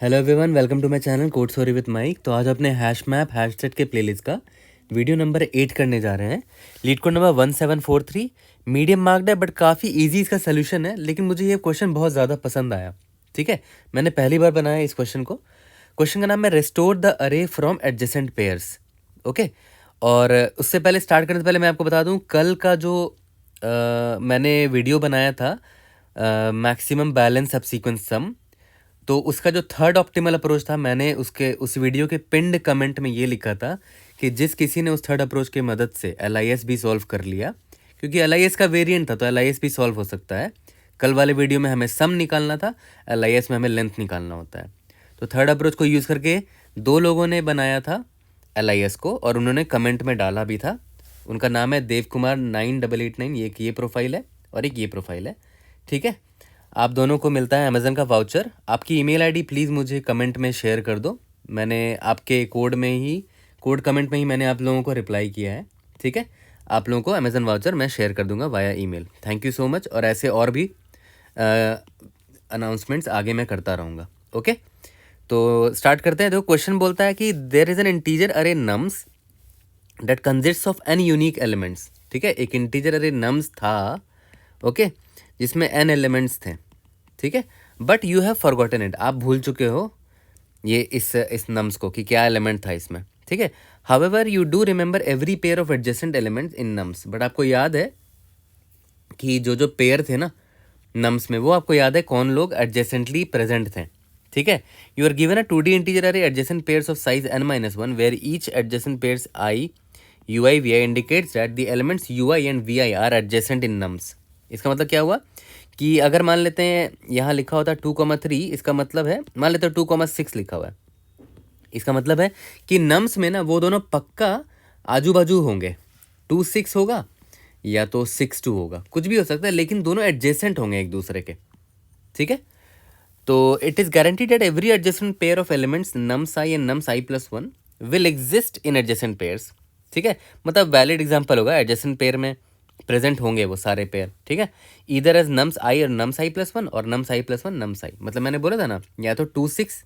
Hello everyone, welcome to my channel code story with Mike. तो आज अपने hash map hash set के playlist का वीडियो नंबर 8 करने जा रहे हैं। Leet code number 1743 medium marked है बट काफ़ी इजी इसका सोल्यूशन है, लेकिन मुझे ये क्वेश्चन बहुत ज़्यादा पसंद आया। ठीक है, मैंने पहली बार बनाया इस क्वेश्चन को। क्वेश्चन का नाम है रिस्टोर द अरे फ्रॉम एडजेसेंट पेयर्स। ओके, और उससे पहले स्टार्ट करने से पहले मैं आपको बता दूं, कल का जो मैंने वीडियो बनाया था मैक्सिमम बैलेंस सबसीक्वेंस सम, तो उसका जो थर्ड ऑप्टिमल अप्रोच था, मैंने उसके उस वीडियो के पिंड कमेंट में ये लिखा था कि जिस किसी ने उस थर्ड अप्रोच की मदद से LIS भी सॉल्व कर लिया, क्योंकि LIS का वेरिएंट था तो LIS भी सॉल्व हो सकता है। कल वाले वीडियो में हमें सम निकालना था, LIS में हमें लेंथ निकालना होता है। तो थर्ड अप्रोच को यूज़ करके दो लोगों ने बनाया था LIS को, और उन्होंने कमेंट में डाला भी था। उनका नाम है देव कुमार 9889। एक ये प्रोफाइल है और एक ये प्रोफाइल है। ठीक है, आप दोनों को मिलता है अमेज़न का वाउचर। आपकी ईमेल आईडी प्लीज़ मुझे कमेंट में शेयर कर दो। मैंने आपके कोड कमेंट में ही मैंने आप लोगों को रिप्लाई किया है। ठीक है, आप लोगों को अमेज़न वाउचर मैं शेयर कर दूंगा via email. Thank you so much. और ऐसे और भी अनाउंसमेंट्स आगे मैं करता रहूँगा। ओके, तो स्टार्ट करते हैं। देखो, क्वेश्चन बोलता है कि there is an integer array nums that consists of n unique elements. ठीक है, एक इंटीजर अरे नम्स था, ओके, जिसमें n एलिमेंट्स थे। ठीक है, but you have forgotten it, आप भूल चुके हो ये इस नम्स को कि क्या एलिमेंट था इसमें। ठीक है, however you do remember every pair of adjacent elements in nums. But आपको याद है कि जो जो पेयर थे ना नम्स में, वो आपको याद है कौन लोग एडजेसेंटली प्रेजेंट थे। ठीक है, you are given a 2D integer array adjacent pairs of size n-1 where each adjacent pairs i ui vi indicates that the elements ui and vi are adjacent in nums. इसका मतलब क्या हुआ कि अगर मान लेते हैं यहाँ लिखा होता है 2,3, इसका मतलब है, मान लेते हैं 2,6 लिखा हुआ है, इसका मतलब है कि नम्स में ना वो दोनों पक्का आजू बाजू होंगे। 2,6 होगा या तो 6,2 होगा, कुछ भी हो सकता है, लेकिन दोनों एडजेसेंट होंगे एक दूसरे के। ठीक है, तो it is guaranteed that every adjacent pair of elements nums I and nums i+1 will exist in adjacent pairs. ठीक है, मतलब वैलिड एग्जांपल होगा, एडजेसेंट पेयर में प्रेजेंट होंगे वो सारे पेयर। ठीक है, इधर एज नम्स आई और नम्स i+1 और नम्स i+1 नम्स आई, मतलब मैंने बोला था ना, या तो 2,6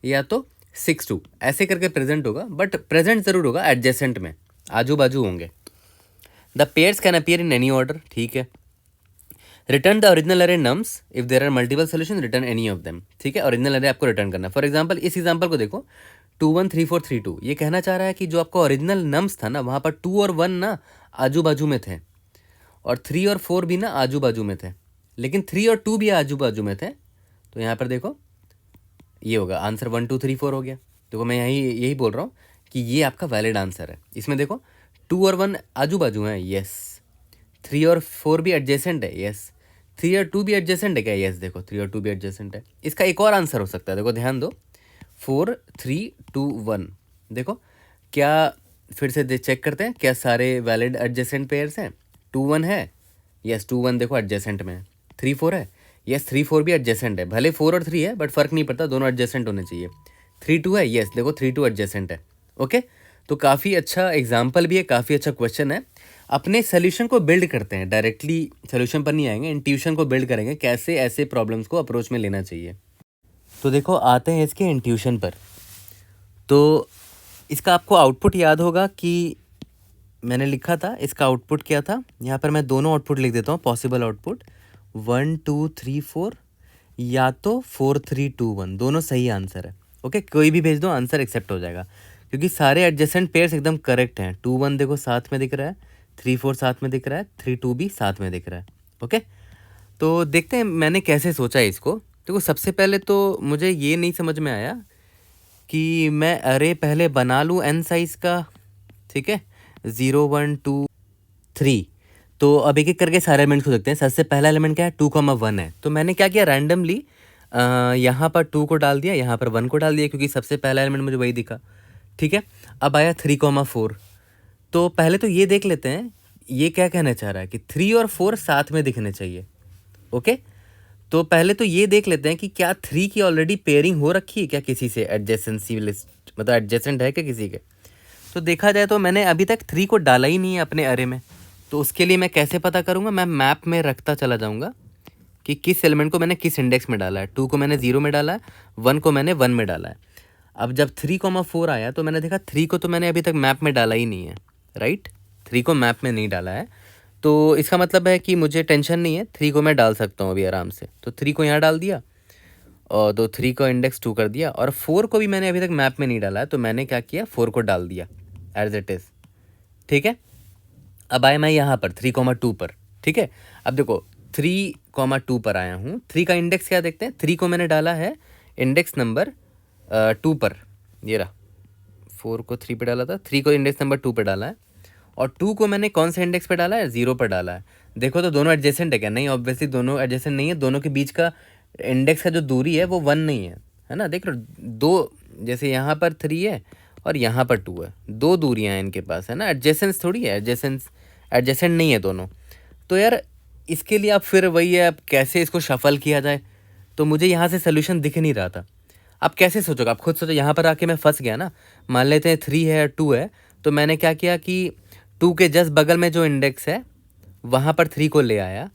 या तो 6,2 ऐसे करके प्रेजेंट होगा, बट प्रेजेंट जरूर होगा, एडजेसेंट में आजू बाजू होंगे। The pairs can appear in any order. ठीक है, return the original array nums if there are multiple solution, return any of them. ठीक है, ओरिजिनल अरे आपको रिटर्न करना। फॉर एग्जाम्पल इस एग्जाम्पल को देखो, 2 1 3 4 3 2, ये कहना चाह रहा है कि जो आपका ओरिजिनल नम्स था ना, वहाँ पर 2 और 1 ना आजू बाजू में थे, और 3 और 4 भी ना आजू बाजू में थे, लेकिन 3 और 2 भी आजू बाजू में थे। तो यहाँ पर देखो ये होगा आंसर 1 2 3 4 हो गया। देखो मैं यही बोल रहा हूँ कि ये आपका वैलिड आंसर है। इसमें देखो 2 और 1 आजू बाजू हैं, यस। 3 और 4 भी एडजेसेंट है, यस। 3 और 2 भी एडजेसेंट है क्या, यस। देखो 3 और 2 भी एडजेसेंट है। इसका एक और आंसर हो सकता है, देखो ध्यान दो, 4 3 2 1। देखो क्या, फिर से चेक करते हैं क्या सारे वैलिड एडजेसेंट पेयर्स हैं। 2 1 है, यस 2 1 देखो एडजेसेंट में है। 3 4 है, यस 3 4 भी एडजेसेंट है, भले 4 और 3 है बट फर्क नहीं पड़ता, दोनों एडजेसेंट होने चाहिए। 3 2 है, यस देखो 3 2 एडजेसेंट है। ओके, तो काफ़ी अच्छा एग्जाम्पल भी है, काफ़ी अच्छा क्वेश्चन है। अपने सोल्यूशन को बिल्ड करते हैं, डायरेक्टली सोल्यूशन पर नहीं आएंगे, इंट्यूशन को बिल्ड करेंगे कैसे ऐसे प्रॉब्लम्स को अप्रोच में लेना चाहिए। तो देखो आते हैं इसके इंट्यूशन पर। तो इसका आपको आउटपुट याद होगा कि मैंने लिखा था, इसका आउटपुट क्या था। यहाँ पर मैं दोनों आउटपुट लिख देता हूँ, पॉसिबल आउटपुट 1 2 3 4 या तो 4 3 2 1, दोनों सही आंसर है। ओके, कोई भी भेज दो, आंसर एक्सेप्ट हो जाएगा, क्योंकि सारे एडजेसेंट पेयर्स एकदम करेक्ट हैं। 2 1 देखो साथ में दिख रहा है, 3 4 साथ में दिख रहा है, 3 2 भी साथ में दिख रहा है। ओके, तो देखते हैं मैंने कैसे सोचा है इसको। देखो सबसे पहले तो मुझे ये नहीं समझ में आया कि मैं अरे पहले बना लूँ n साइज़ का। ठीक है, 0 1 2 3। तो अब एक एक करके सारे एलिमेंट्स को देखते हैं। सबसे पहला एलिमेंट क्या है, 2,1 है। तो मैंने क्या किया, रैंडमली यहाँ पर 2 को डाल दिया, यहाँ पर 1 को डाल दिया, क्योंकि सबसे पहला एलिमेंट मुझे वही दिखा। ठीक है, अब आया 3,4। तो पहले तो ये देख लेते हैं ये क्या कहना चाह रहा है कि 3 और 4 साथ में दिखने चाहिए। ओके, तो पहले तो ये देख लेते हैं कि क्या 3 की ऑलरेडी पेयरिंग हो रखी है क्या किसी से, एडजेसेंसी लिस्ट मतलब एडजेसेंट है क्या किसी के। तो देखा जाए तो मैंने अभी तक 3 को डाला ही नहीं है अपने अरे में। तो उसके लिए मैं कैसे पता करूँगा, मैं मैप में रखता चला जाऊँगा कि किस एलिमेंट को मैंने किस इंडेक्स में डाला है। 2 को मैंने 0 में डाला है, 1 को मैंने 1 में डाला है। अब जब 3,4 आया तो मैंने देखा 3 को तो मैंने अभी तक मैप में डाला ही नहीं है, राइट। 3 को मैप में नहीं डाला है, तो इसका मतलब है कि मुझे टेंशन नहीं है, 3 को मैं डाल सकता हूँ अभी आराम से। तो 3 को यहाँ डाल दिया और तो 3 को इंडेक्स 2 कर दिया, और 4 को भी मैंने अभी तक मैप में नहीं डाला है, तो मैंने क्या किया, 4 को डाल दिया एज इट इज़, ठीक है। अब आए मैं यहाँ पर 3,2 पर, ठीक है। अब देखो 3,2 पर आया हूँ। 3 का इंडेक्स क्या देखते हैं, 3 को मैंने डाला है इंडेक्स नंबर 2 पर, ये रहा। 4 को 3 पे डाला था, 3 को इंडेक्स नंबर 2 पे डाला है, और 2 को मैंने कौन से इंडेक्स पे डाला है, 0 पर डाला है। देखो तो दोनों एडजेसेंट है क्या, नहीं, ऑब्वियसली दोनों एडजेसेंट नहीं है। दोनों के बीच का इंडेक्स का जो दूरी है वो 1 नहीं है ना। देख लो दो, जैसे यहाँ पर 3 है और यहाँ पर 2 है, दो दूरियाँ हैं इनके पास, है ना। एडजेसेंस थोड़ी है, एडजेसेंट नहीं है दोनों। तो यार इसके लिए आप फिर वही है, अब कैसे इसको शफल किया जाए, तो मुझे यहाँ से सोल्यूशन दिख नहीं रहा था। आप कैसे सोचोगे, आप खुद सोचो। यहाँ पर आके मैं फंस गया ना। मान लेते हैं 3 है 2 है, तो मैंने क्या किया कि 2 के जस्ट बगल में जो इंडेक्स है वहाँ पर 3 को ले आया,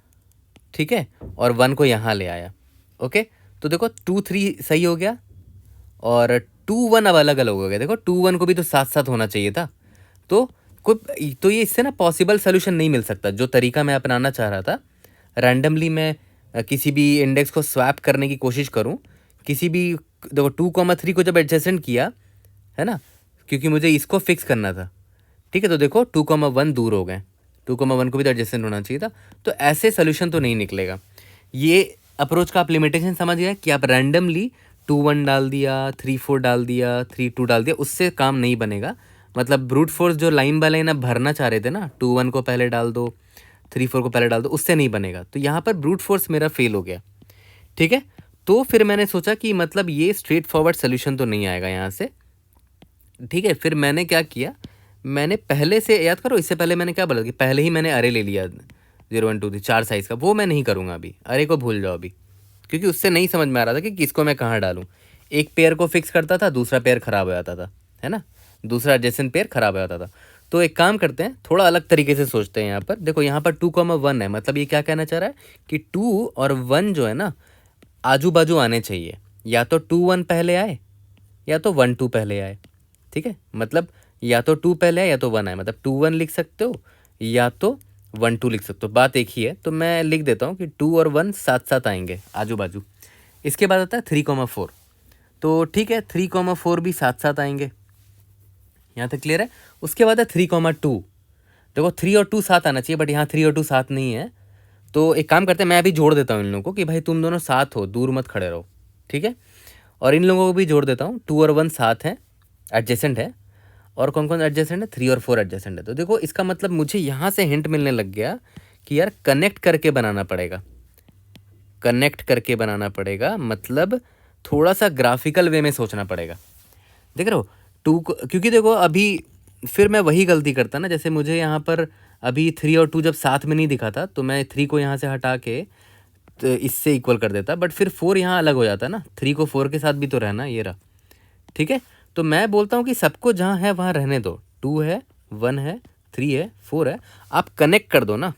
ठीक है, और 1 को यहाँ ले आया। ओके, तो देखो 2 3 सही हो गया, और 2 1 अब अलग अलग हो गया। देखो 2 1 को भी तो साथ साथ होना चाहिए था। तो तो ये इससे ना पॉसिबल सोल्यूशन नहीं मिल सकता। जो तरीका मैं अपनाना चाह रहा था, रैंडमली मैं किसी भी इंडेक्स को स्वैप करने की कोशिश करूं, किसी भी, देखो 2,3 को जब एडजेसेंट किया, है ना, क्योंकि मुझे इसको फिक्स करना था, ठीक है। तो देखो 2,1 दूर हो गए, 2,1 को भी तो एडजेसेंट होना चाहिए था। तो ऐसे सोल्यूशन तो नहीं निकलेगा। ये अप्रोच का आप लिमिटेशन समझ गए कि आप रैंडमली 2 1 डाल दिया, 3 4 डाल दिया, 3 2 डाल दिया, उससे काम नहीं बनेगा। मतलब ब्रूट फोर्स जो लाइन बाय लाइन आप भरना चाह रहे थे ना, 2 1 को पहले डाल दो, 3 4 को पहले डाल दो, उससे नहीं बनेगा। तो यहाँ पर ब्रूट फोर्स मेरा फेल हो गया, ठीक है। तो फिर मैंने सोचा कि मतलब ये स्ट्रेट फॉरवर्ड सोल्यूशन तो नहीं आएगा यहाँ से, ठीक है। फिर मैंने क्या किया, मैंने पहले से, याद करो इससे पहले मैंने क्या बोला कि पहले ही मैंने अरे ले लिया 0 1 2 3 4 साइज़ का। वो मैं नहीं करूँगा अभी, अरे को भूल जाओ अभी, क्योंकि उससे नहीं समझ में आ रहा था कि किसको मैं कहाँ डालूँ। एक पेयर को फिक्स करता था, दूसरा पेयर खराब हो जाता था, है ना, दूसरा एडजेसेंट पेयर खराब हो जाता था। तो एक काम करते हैं, थोड़ा अलग तरीके से सोचते हैं यहाँ पर। देखो यहाँ पर 2,1 है, मतलब ये क्या कहना चाह रहा है कि 2 और 1 जो है ना आजू बाजू आने चाहिए। या तो 2 1 पहले आए, या तो 1 2 पहले आए, ठीक है। मतलब या तो 2 पहले आए या तो 1 आए, मतलब 2 1 लिख सकते हो या तो 1 2 लिख सकते हो, बात एक ही है। तो मैं लिख देता हूँ कि 2 और 1 साथ साथ आएंगे आजू बाजू। इसके बाद आता है 3,4, तो ठीक है 3,4 भी साथ साथ आएंगे, यहाँ तक क्लियर है। उसके बाद है 3,2, देखो 3 और 2 साथ आना चाहिए, बट यहाँ 3 और 2 साथ नहीं है। तो एक काम करते हैं, मैं अभी जोड़ देता हूँ इन लोगों को कि भाई तुम दोनों साथ हो, दूर मत खड़े रहो, ठीक है। और इन लोगों को भी जोड़ देता हूँ, 2 और 1 साथ हैं, एडजेसेंट है। और कौन कौन एडजेसेंट है, 3 और 4 एडजेसेंट है। तो देखो इसका मतलब मुझे यहाँ से हिंट मिलने लग गया कि यार कनेक्ट करके बनाना पड़ेगा, कनेक्ट करके बनाना पड़ेगा, मतलब थोड़ा सा ग्राफिकल वे में सोचना पड़ेगा। देख रहे हो 2 को, क्योंकि देखो अभी फिर मैं वही गलती करता ना, जैसे मुझे यहाँ पर अभी 3 और 2 जब साथ में नहीं दिखा था, तो मैं 3 को यहाँ से हटा के तो इससे इक्वल कर देता, बट फिर 4 यहाँ अलग हो जाता ना, 3 को 4 के साथ भी तो रहना, ये रहा, ठीक है। तो मैं बोलता हूँ कि सबको जहाँ है वहाँ रहने दो, 2 है 1 है 3 है 4 है, आप कनेक्ट कर दो ना।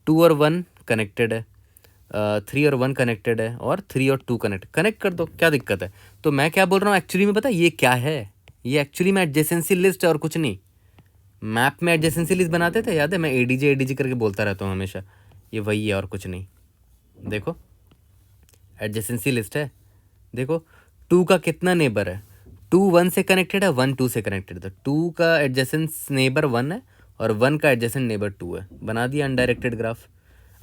2 और 1 कनेक्टेड है, 3 और 1 कनेक्टेड है, और 3 और 2 कनेक्ट कर दो, क्या दिक्कत है। तो मैं क्या बोल रहा हूँ एक्चुअली में, पता है ये क्या है, ये एक्चुअली में एडजेसेंसी लिस्ट है और कुछ नहीं। मैप में एडजेसेंसी लिस्ट बनाते थे, याद है, मैं एडीजे करके बोलता रहता हूँ हमेशा, ये वही है और कुछ नहीं। देखो एडजेसेंसी लिस्ट है, देखो 2 का कितना नेबर है, 2 1 से कनेक्टेड है, 1 2 से कनेक्टेड है। तो 2 का एडजेसेंट नेबर 1 है और 1 का एडजेसेंट नेबर 2 है। बना दिया अनडायरेक्टेड ग्राफ।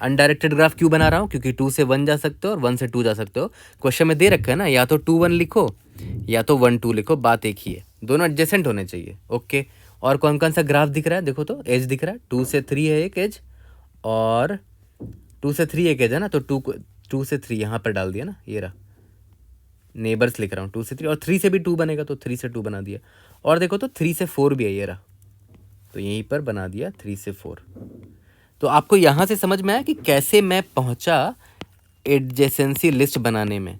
अनडायरेक्टेड ग्राफ क्यों बना रहा हूँ, क्योंकि 2 से 1 जा सकते हो और 1 से 2 जा सकते हो। क्वेश्चन में दे रखा है ना, या तो 2 1 लिखो या तो 1 2 लिखो, बात एक ही है, दोनों एडजेसेंट होने चाहिए। ओके, और कौन कौन सा ग्राफ दिख रहा है, देखो तो एज दिख रहा है, 2 से 3 है एक एज, और 2 से 3 एक एज है ना, तो 2 से 3 यहाँ पर डाल दिया ना, ये रहा नेबर्स लिख रहा हूँ 2 से 3, और 3 से भी 2 बनेगा तो 3 से 2 बना दिया। और देखो तो 3 से 4 भी है, ये रहा, तो यहीं पर बना दिया 3 से 4। तो आपको यहाँ से समझ में आया कि कैसे मैं पहुँचा एडजेसेंसी लिस्ट बनाने में,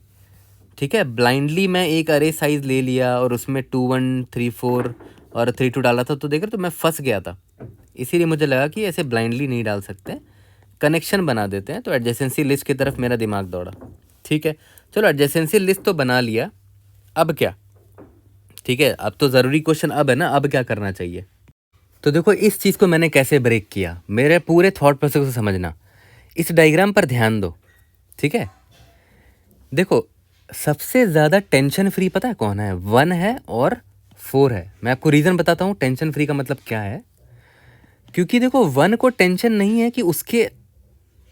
ठीक है। ब्लाइंडली मैं एक अरे साइज ले लिया और उसमें 2 1 3 4 और 3 2 डाला था, तो देख रहे तो मैं फंस गया था। इसीलिए मुझे लगा कि ऐसे ब्लाइंडली नहीं डाल सकते, कनेक्शन बना देते हैं। तो एडजेसेंसी लिस्ट की तरफ मेरा दिमाग दौड़ा। ठीक है, चलो एडजेसेंसी लिस्ट तो बना लिया, अब क्या? ठीक है, अब तो ज़रूरी क्वेश्चन अब है ना, अब क्या करना चाहिए? तो देखो इस चीज़ को मैंने कैसे ब्रेक किया, मेरे पूरे थॉट प्रोसेस को समझना। इस डायग्राम पर ध्यान दो। ठीक है, देखो सबसे ज़्यादा टेंशन फ्री पता है कौन है? 1 है और 4 है। मैं आपको रीज़न बताता हूँ टेंशन फ्री का मतलब क्या है। क्योंकि देखो 1 को टेंशन नहीं है कि उसके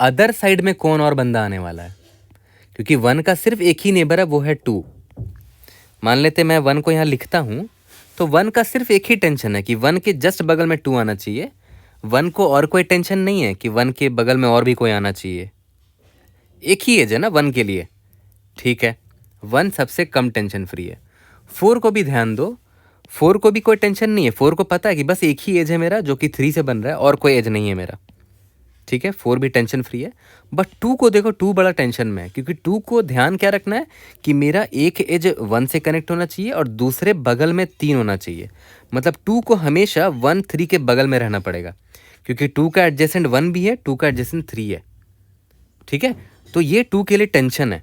अदर साइड में कौन और बंदा आने वाला है, क्योंकि 1 का सिर्फ एक ही नेबर है, वो है 2। मान लेते मैं 1 को यहाँ लिखता हूँ, तो 1 का सिर्फ एक ही टेंशन है कि 1 के जस्ट बगल में 2 आना चाहिए। 1 को और कोई टेंशन नहीं है कि 1 के बगल में और भी कोई आना चाहिए। एक ही एज है ना 1 के लिए। ठीक है, 1 सबसे कम टेंशन फ्री है। 4 को भी ध्यान दो, 4 को भी कोई टेंशन नहीं है। 4 को पता है कि बस एक ही एज है मेरा, जो कि 3 से बन रहा है, और कोई एज नहीं है मेरा। ठीक है, 4 भी टेंशन फ्री है। बट 2 को देखो, 2 बड़ा टेंशन में है, क्योंकि 2 को ध्यान क्या रखना है कि मेरा एक एज 1 से कनेक्ट होना चाहिए और दूसरे बगल में 3 होना चाहिए। मतलब 2 को हमेशा 1 3 के बगल में रहना पड़ेगा, क्योंकि 2 का एडजेसेंट 1 भी है, 2 का एडजेसेंट 3 है। ठीक है, तो ये 2 के लिए टेंशन है।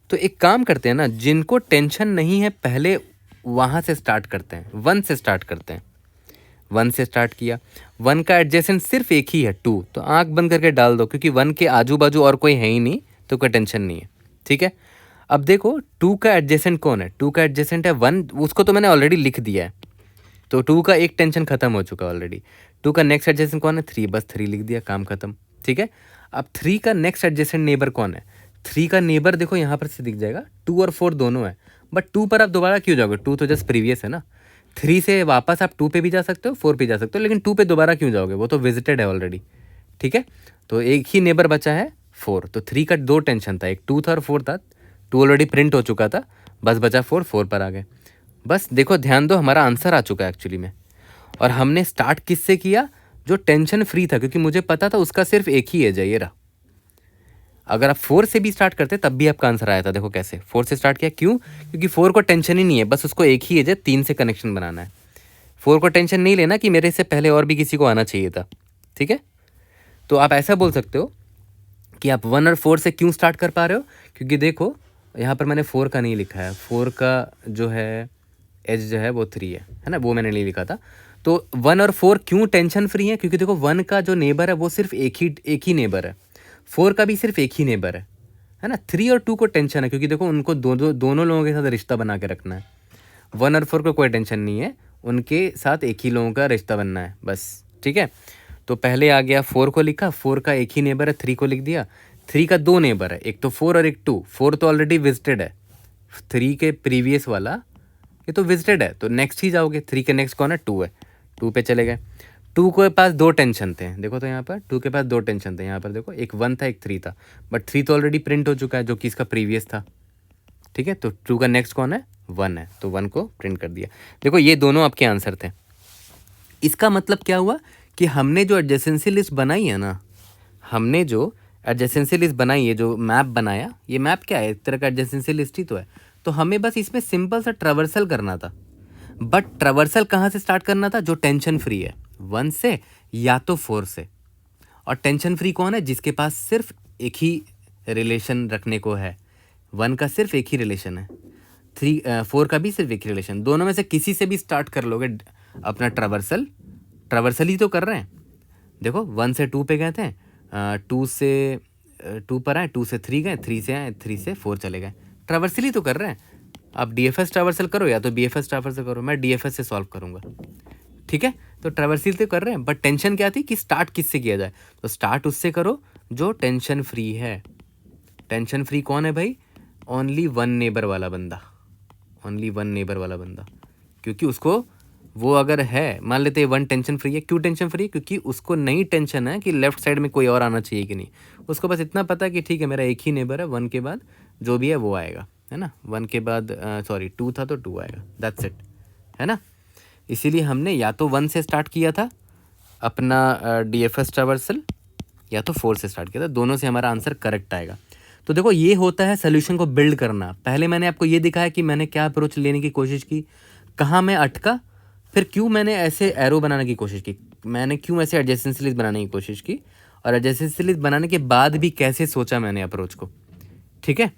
तो एक काम करते हैं ना, जिनको टेंशन नहीं है पहले वहाँ से स्टार्ट करते हैं, 1 से स्टार्ट करते हैं। 1 से स्टार्ट किया, 1 का एडजेसेंट सिर्फ एक ही है 2, तो आंख बंद करके डाल दो, क्योंकि 1 के आजू बाजू और कोई है ही नहीं, तो कोई टेंशन नहीं है। ठीक है, अब देखो 2 का एडजेसेंट कौन है? 2 का एडजेसेंट है 1, उसको तो मैंने ऑलरेडी लिख दिया है, तो 2 का एक टेंशन खत्म हो चुका है ऑलरेडी। 2 का नेक्स्ट एडजेसेंट कौन है? 3, बस 3 लिख दिया, काम खत्म। ठीक है, अब 3 का नेक्स्ट एडजेसेंट नेबर कौन है? 3 का नेबर देखो यहाँ पर से दिख जाएगा, 2 और 4 दोनों है। बट 2 पर आप दोबारा क्यों जाओगे? 2 तो जस्ट प्रीवियस है ना। 3 से वापस आप 2 पे भी जा सकते हो, 4 पे जा सकते हो, लेकिन 2 पे दोबारा क्यों जाओगे? वो तो विजिटेड है ऑलरेडी। ठीक है, तो एक ही नेबर बचा है 4। तो 3 का 2 टेंशन था, एक 2 था और 4 था। 2 ऑलरेडी प्रिंट हो चुका था, बस बचा 4, 4 पर आ गए। बस देखो ध्यान दो, हमारा आंसर आ चुका है एक्चुअली में। और हमने स्टार्ट किससे किया? जो टेंशन फ्री था, क्योंकि मुझे पता था उसका सिर्फ एक ही एज है, ये रहा। अगर आप 4 से भी स्टार्ट करते तब भी आपका आंसर आया था। देखो कैसे 4 से स्टार्ट किया, क्यों? क्योंकि 4 को टेंशन ही नहीं है, बस उसको एक ही एज है, 3 से कनेक्शन बनाना है। 4 को टेंशन नहीं लेना कि मेरे से पहले और भी किसी को आना चाहिए था। ठीक है, तो आप ऐसा बोल सकते हो कि आप 1 और 4 से क्यों स्टार्ट कर पा रहे हो? क्योंकि देखो यहाँ पर मैंने 4 का नहीं लिखा है, 4 का जो है एज जो है वो 3 है ना, वो मैंने नहीं लिखा था। तो 1 और 4 क्यों टेंशन फ्री है? क्योंकि देखो 1 का जो नेबर है वो सिर्फ एक ही नेबर है, 4 का भी सिर्फ एक ही नेबर है ना। 3 और 2 को टेंशन है, क्योंकि देखो उनको दोनों लोगों के साथ रिश्ता बना के रखना है। 1 और 4 को कोई टेंशन नहीं है, उनके साथ एक ही लोगों का रिश्ता बनना है बस। ठीक है, तो पहले आ गया 4 को लिखा, 4 का एक ही नेबर है, 3 को लिख दिया। 3 का 2 नेबर है, एक तो 4 और एक 2। 4 तो ऑलरेडी विजिटेड है, 3 के प्रीवियस वाला ये तो विजिटेड है, तो नेक्स्ट ही जाओगे। 3 के नेक्स्ट कौन है? 2 है, 2 पे चले गए। 2 के पास 2 टेंशन थे, देखो तो यहाँ पर 2 के पास 2 टेंशन थे। यहाँ पर देखो एक 1 था, एक 3 था, बट 3 तो ऑलरेडी प्रिंट हो चुका है, जो कि इसका प्रीवियस था। ठीक है, तो 2 का नेक्स्ट कौन है? 1 है, तो 1 को प्रिंट कर दिया। देखो ये दोनों आपके आंसर थे। इसका मतलब क्या हुआ कि हमने जो एडजेसेंसी लिस्ट बनाई है ना, हमने जो एडजेसेंसी लिस्ट बनाई है, जो मैप बनाया, ये मैप क्या है? एक तरह का एडजेसेंसी लिस्ट ही तो है। तो हमें बस इसमें सिंपल सा ट्रैवर्सल करना था। बट ट्रैवर्सल कहाँ से स्टार्ट करना था? जो टेंशन फ्री है, 1 से या तो 4 से। और टेंशन फ्री कौन है? जिसके पास सिर्फ एक ही रिलेशन रखने को है। 1 का सिर्फ एक ही रिलेशन है, 4 का भी सिर्फ एक ही रिलेशन। दोनों में से किसी से भी स्टार्ट कर लोगे अपना ट्रैवर्सल, ट्रैवर्सल ही तो कर रहे हैं। देखो 1 से 2 पे गए थे, 2 से 2 पर आए, 2 से 3 गए, 3 से आए, 3 से 4 चले गए। ट्रैवर्सल ही तो कर रहे हैं। आप डीएफएस ट्रैवर्सल करो या तो बीएफएस ट्रैवर्सल करो, मैं डीएफएस से सॉल्व करूंगा। ठीक है, तो ट्रैवर्सल तो कर रहे हैं, बट टेंशन क्या थी कि स्टार्ट किससे किया जाए? तो स्टार्ट उससे करो जो टेंशन फ्री है। टेंशन फ्री कौन है भाई? ओनली 1 नेबर वाला बंदा, ओनली 1 नेबर वाला बंदा। क्योंकि उसको वो अगर है, मान लेते हैं 1 टेंशन फ्री है। क्यों टेंशन फ्री है? क्योंकि उसको नहीं टेंशन है कि लेफ्ट साइड में कोई और आना चाहिए कि नहीं। उसको बस इतना पता है कि ठीक है मेरा एक ही नेबर है, 1 के बाद जो भी है वो आएगा, है ना। 1 के बाद 2 था तो 2 आएगा, दैट्स इट, है ना। इसीलिए हमने या तो 1 से स्टार्ट किया था अपना डीएफएस ट्रैवर्सल, या तो 4 से स्टार्ट किया था। दोनों से हमारा आंसर करेक्ट आएगा। तो देखो ये होता है सोल्यूशन को बिल्ड करना। पहले मैंने आपको ये दिखाया कि मैंने क्या अप्रोच लेने की कोशिश की, कहाँ मैं अटका, फिर क्यों मैंने ऐसे एरो बनाने की कोशिश की, मैंने क्यों ऐसे एडजेसेंसी लिस्ट बनाने की कोशिश की, और एडजेसेंसी लिस्ट बनाने के बाद भी कैसे सोचा मैंने अप्रोच को, ठीक है।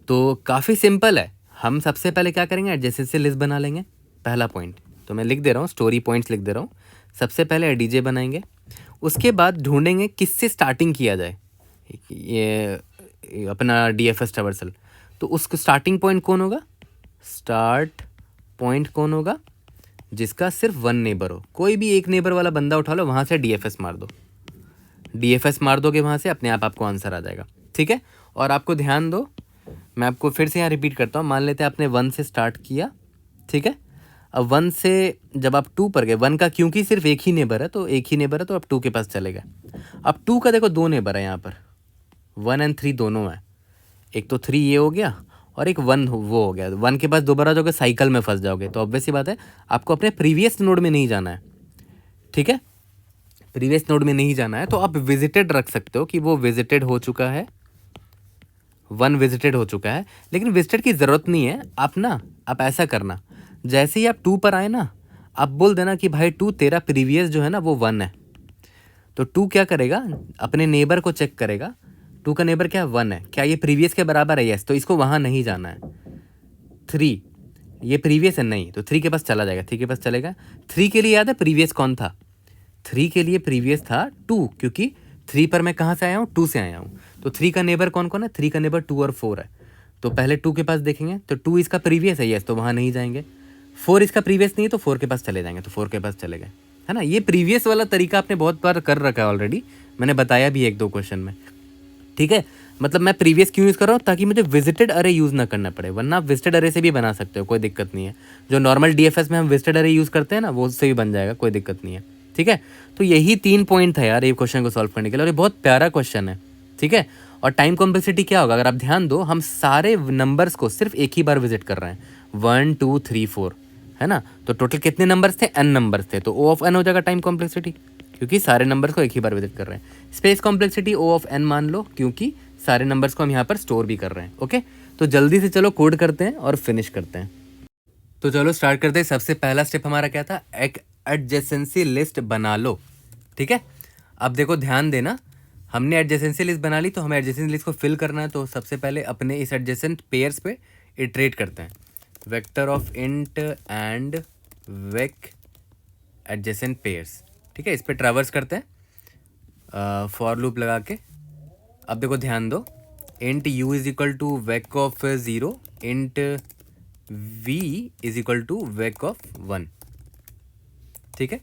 तो काफ़ी सिंपल है। हम सबसे पहले क्या करेंगे, एडजेसेंसी लिस्ट बना लेंगे, पहला पॉइंट। तो मैं लिख दे रहा हूँ, स्टोरी पॉइंट्स लिख दे रहा हूँ। सबसे पहले एडीजे बनाएंगे, उसके बाद ढूंढेंगे किससे स्टार्टिंग किया जाए, ये अपना डीएफएस ट्रैवर्सल। तो उसको स्टार्टिंग पॉइंट कौन होगा, स्टार्ट पॉइंट कौन होगा, जिसका सिर्फ वन नेबर हो। कोई भी एक नेबर वाला बंदा उठा लो, वहाँ से डीएफएस मार दो, डीएफएस मार दोगे वहाँ से, अपने आप आपको आंसर आ जाएगा, ठीक है। और आपको ध्यान दो, मैं आपको फिर से यहाँ रिपीट करता हूँ। मान लेते हैं आपने 1 से स्टार्ट किया, ठीक है। अब 1 से जब आप 2 पर गए, 1 का क्योंकि सिर्फ एक ही नेबर है तो एक ही नेबर है, तो आप 2 के पास चले गए। अब 2 का देखो 2 नेबर है यहाँ पर, 1 और 3 दोनों है। एक तो 3 ये हो गया और एक 1 वो हो गया। 1 के पास दोबारा जाओगे साइकिल में फंस जाओगे। तो ऑब्वियस सी बात है, आपको अपने प्रीवियस नोड में नहीं जाना है, ठीक है। प्रीवियस नोड में नहीं जाना है तो आप विजिटेड रख सकते हो कि वो विजिटेड हो चुका है, 1 विजिटेड हो चुका है। लेकिन विजिटेड की ज़रूरत नहीं है। आप ऐसा करना, जैसे ही आप 2 पर आए ना, आप बोल देना कि भाई 2 तेरा प्रीवियस जो है ना वो 1 है। तो 2 क्या करेगा, अपने नेबर को चेक करेगा, 2 का नेबर क्या 1 है, क्या ये प्रीवियस के बराबर है, यस, तो इसको वहाँ नहीं जाना है। 3 ये प्रीवियस है, नहीं, तो 3 के पास चला जाएगा, 3 के पास चलेगा। 3 के लिए याद है प्रीवियस कौन था, 3 के लिए प्रीवियस था 2, क्योंकि 3 पर मैं कहाँ से आया हूँ, 2 से आया हूँ। तो 3 का नेबर कौन कौन है, 3 का नेबर 2 और 4 है। तो पहले 2 के पास देखेंगे, तो 2 इसका प्रीवियस है, यस, तो वहाँ नहीं जाएंगे। 4 इसका प्रीवियस नहीं है, तो 4 के पास चले जाएंगे, तो 4 के पास चले गए, है ना। ये प्रीवियस वाला तरीका आपने बहुत बार कर रखा है ऑलरेडी, मैंने बताया भी 1-2 क्वेश्चन में, ठीक है। मतलब मैं प्रीवियस क्यों यूज़ कर रहा हूँ, ताकि मुझे विजिटेड अरे यूज़ ना करना पड़े, वरना आप विजिटेड अरे से भी बना सकते हो, कोई दिक्कत नहीं है। जो नॉर्मल डीएफएस में हम विजिटेड अरे यूज़ करते हैं ना, वो उससे भी बन जाएगा, कोई दिक्कत नहीं है, ठीक है। तो यही 3 पॉइंट था यार ये क्वेश्चन को सॉल्व करने के लिए, और ये बहुत प्यारा क्वेश्चन है, ठीक है। और टाइम कॉम्प्लेक्सिटी क्या होगा, अगर आप ध्यान दो, हम सारे नंबर्स को सिर्फ एक ही बार विजिट कर रहे हैं, 1 2 3 4, है ना। तो टोटल कितने नंबर्स थे, n नंबर्स थे, तो O ऑफ n हो जाएगा टाइम कॉम्प्लेक्सिटी, क्योंकि सारे नंबर्स को एक ही बार विजिट कर रहे हैं। Space complexity O of n मान लो, क्योंकि सारे नंबर्स को हम यहाँ पर स्टोर भी कर रहे हैं, ओके। तो जल्दी से चलो कोड करते हैं और फिनिश करते हैं। तो चलो स्टार्ट करते हैं। सबसे पहला स्टेप हमारा क्या था, एक एडजेसेंसी लिस्ट बना लो, ठीक है। अब देखो ध्यान देना, हमने एडजेसेंसी लिस्ट बना ली, तो हमें एडजेसेंसी लिस्ट को फिल करना है। तो सबसे पहले अपने इस एडजेसेंट पेयर्स पे इटरेट करते हैं, vector of int and wake adjacent pairs, ठीक है। इस पे ट्रैवर्स करते हैं फॉर लूप लगा के। अब देखो ध्यान दो, int u is equal to vec of 0, int v is equal to vec of 1, ठीक है।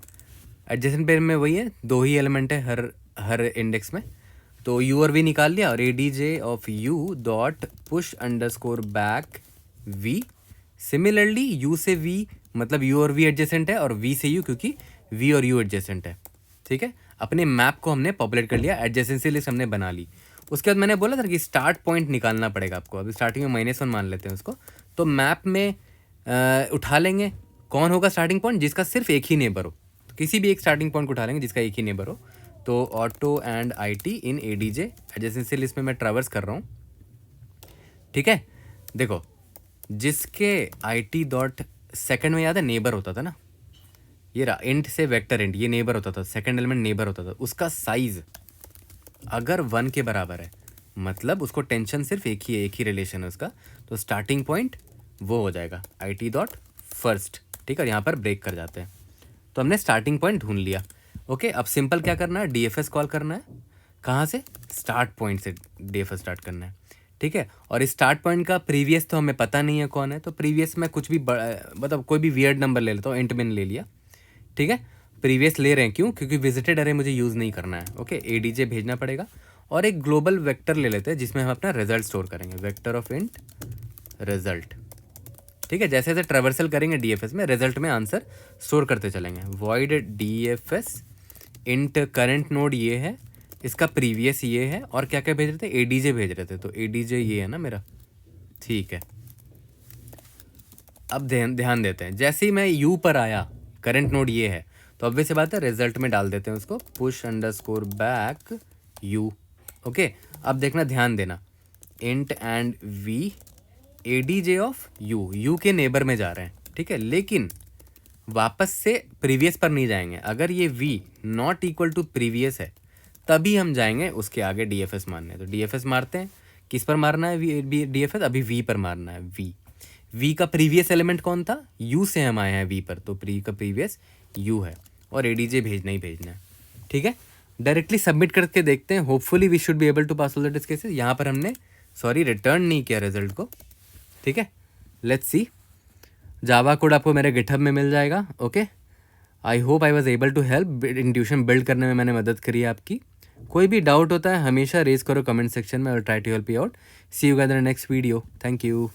एडजेसेंट पेयर में वही है, 2 ही एलिमेंट है हर इंडेक्स में। तो u और v निकाल लिया, और adj of u dot push underscore back v। Similarly u से v, मतलब u और v एडजेसेंट है, और v से u, क्योंकि v और u एडजेसेंट है, ठीक है। अपने मैप को हमने पॉपुलेट कर लिया, एडजेसेंसी लिस्ट हमने बना ली। उसके बाद मैंने बोला था कि स्टार्ट पॉइंट निकालना पड़ेगा आपको। अभी स्टार्टिंग में -1 मान लेते हैं उसको, तो मैप में उठा लेंगे कौन होगा स्टार्टिंग पॉइंट, जिसका सिर्फ एक ही नेबर हो। तो किसी भी एक स्टार्टिंग पॉइंट को उठा लेंगे जिसका एक ही नेबर हो। तो auto and IT in ADJ, adjacency list में मैं ट्रैवर्स कर रहा हूँ, ठीक है। देखो, जिसके IT डॉट सेकेंड में याद है नेबर होता था ना, ये रहा इंट से वेक्टर इंट, ये नेबर होता था, सेकेंड एलिमेंट नेबर होता था। उसका साइज अगर 1 के बराबर है, मतलब उसको टेंशन सिर्फ एक ही रिलेशन है उसका, तो स्टार्टिंग पॉइंट वो हो जाएगा IT डॉट फर्स्ट, ठीक है। यहाँ पर ब्रेक कर जाते हैं। तो हमने स्टार्टिंग पॉइंट ढूंढ लिया, ओके। अब सिंपल क्या करना है, DFS कॉल करना है। कहाँ से, स्टार्ट पॉइंट से DFS स्टार्ट करना है, ठीक है। और इस स्टार्ट पॉइंट का प्रीवियस तो हमें पता नहीं है कौन है, तो प्रीवियस में कुछ भी मतलब कोई भी वियर्ड नंबर ले लेता हूँ, इंट मैंने ले लिया, ठीक है। प्रीवियस ले रहे हैं क्यों, क्योंकि विजिटेड अरे मुझे यूज़ नहीं करना है, ओके। ADJ भेजना पड़ेगा, और एक ग्लोबल वेक्टर ले लेते हैं जिसमें हम अपना रिजल्ट स्टोर करेंगे, वेक्टर ऑफ इंट रिजल्ट, ठीक है। जैसे जैसे ट्रैवर्सल करेंगे DFS में, रिजल्ट में आंसर स्टोर करते चलेंगे। Void DFS int current node ये है, इसका प्रीवियस ये है, और क्या क्या भेज रहे थे, ADJ भेज रहे थे, तो ADJ ये है ना मेरा, ठीक है। अब ध्यान देते हैं, जैसे ही मैं U पर आया, करंट नोड ये है, तो ऑब्वियस सी बात है रिजल्ट में डाल देते हैं उसको, push underscore back U, okay. अब देखना, ध्यान देना, int and V ADJ of U के नेबर में जा रहे हैं, ठीक है। लेकिन वापस से प्रीवियस पर नहीं जाएंगे। अगर ये V not equal to previous है, तभी हम जाएंगे उसके आगे DFS मारने। तो DFS मारते हैं, किस पर मारना है DFS? अभी V पर मारना है। V का प्रीवियस एलिमेंट कौन था? U से हम आए हैं V पर, तो का प्रीवियस U है और ADJ भेजना ही भेजना है। ठीक है, डायरेक्टली सबमिट करके देखते हैं, hopefully we should be able to pass all the test cases. यहाँ पर हमने रिटर्न नहीं किया रिजल्ट को। ठीक है, लेट्स सी। जावा कोड आपको मेरे गिटहब में मिल जाएगा। Okay, I hope I was able to help. Intuition build करने में मैंने मदद करी है आपकी। कोई भी डाउट होता है हमेशा रेज करो कमेंट सेक्शन में, और try to help you out. See you guys in the next video. Thank you.